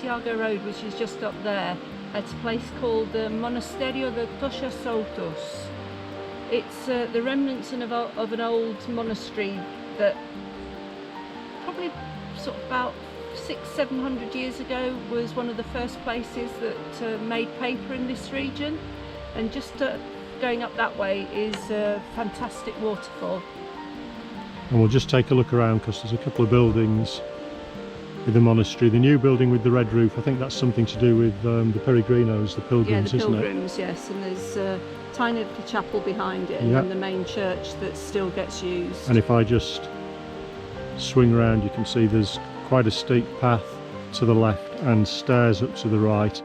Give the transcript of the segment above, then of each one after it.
Santiago Road, which is just up there, at a place called the Monastery de Tocha. It's the remnants of an old monastery that probably sort of about 600-700 years ago was one of the first places that made paper in this region. And just going up that way is a fantastic waterfall. And we'll just take a look around because there's a couple of buildings with the monastery. The new building with the red roof, I think that's something to do with the Peregrinos, the pilgrims, isn't it? Yeah, the pilgrims, yes. And there's a tiny little chapel behind it, and then the main church that still gets used. And if I just swing round, you can see there's quite a steep path to the left and stairs up to the right.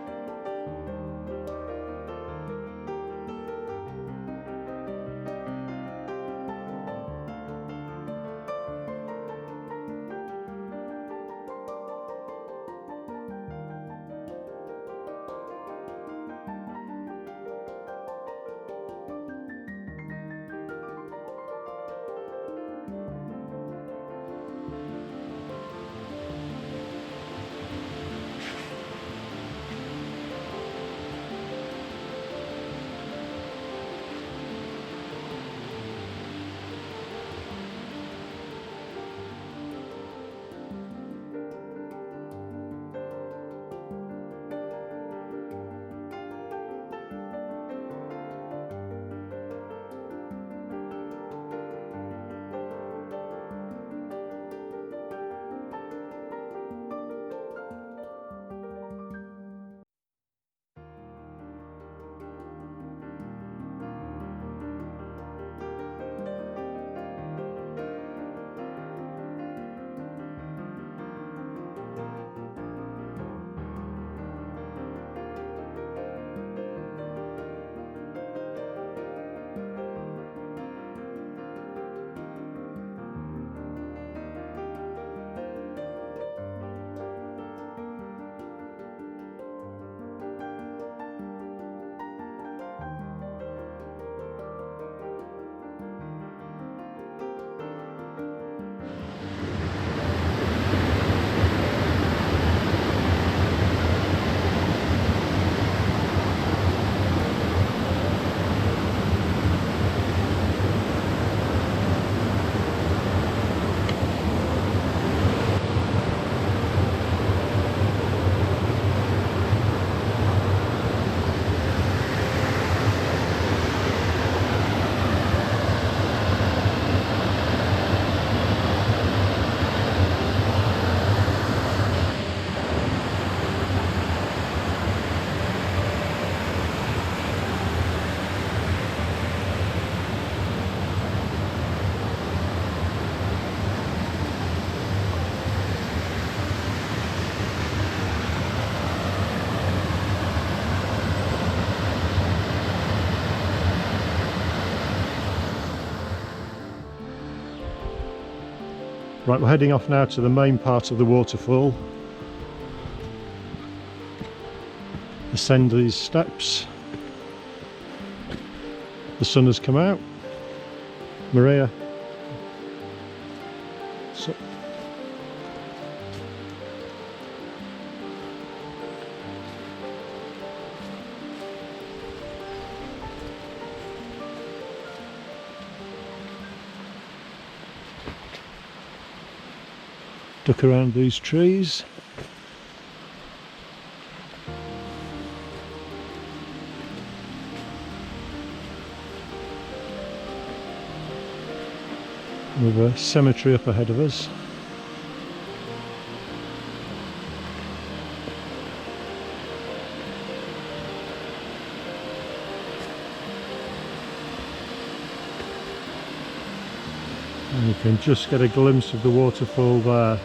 Right, we're heading off now to the main part of the waterfall. Ascend these steps. The sun has come out. Maria. So, duck around these trees. With a cemetery up ahead of us. And you can just get a glimpse of the waterfall there.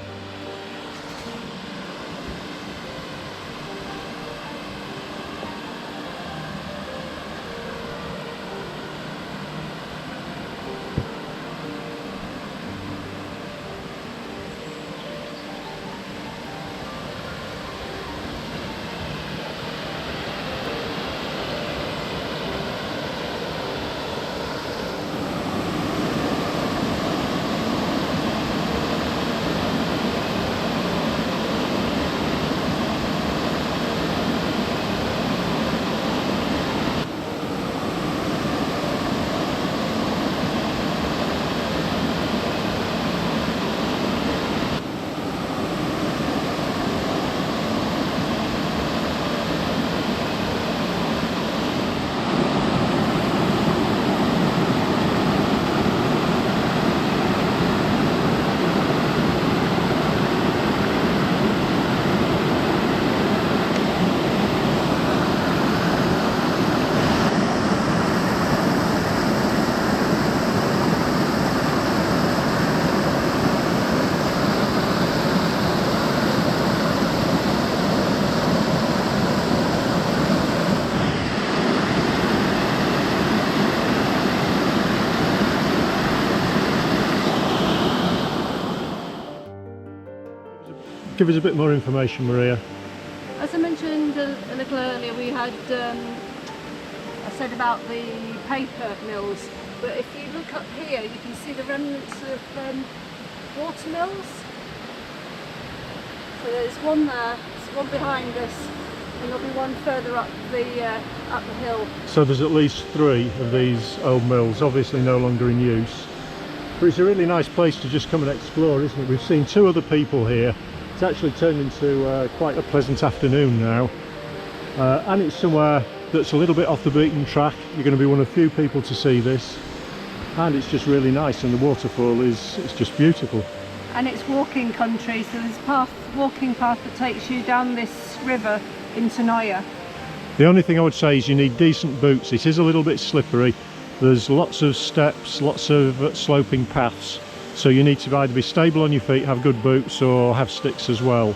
give us a bit more information, Maria. As I mentioned a little earlier, we had, I said about the paper mills, but if you look up here, you can see the remnants of water mills. So there's one there, there's one behind us, and there'll be one further up the hill. So there's at least 3 of these old mills, obviously no longer in use. But it's a really nice place to just come and explore, isn't it? We've seen 2 other people here. It's actually turned into quite a pleasant afternoon now, and it's somewhere that's a little bit off the beaten track. You're going to be one of the few people to see this, and it's just really nice, and the waterfall it's just beautiful. And it's walking country, so there's a walking path that takes you down this river into Noya. The only thing I would say is you need decent boots. It is a little bit slippery. There's lots of steps, lots of sloping paths. So you need to either be stable on your feet, have good boots, or have sticks as well.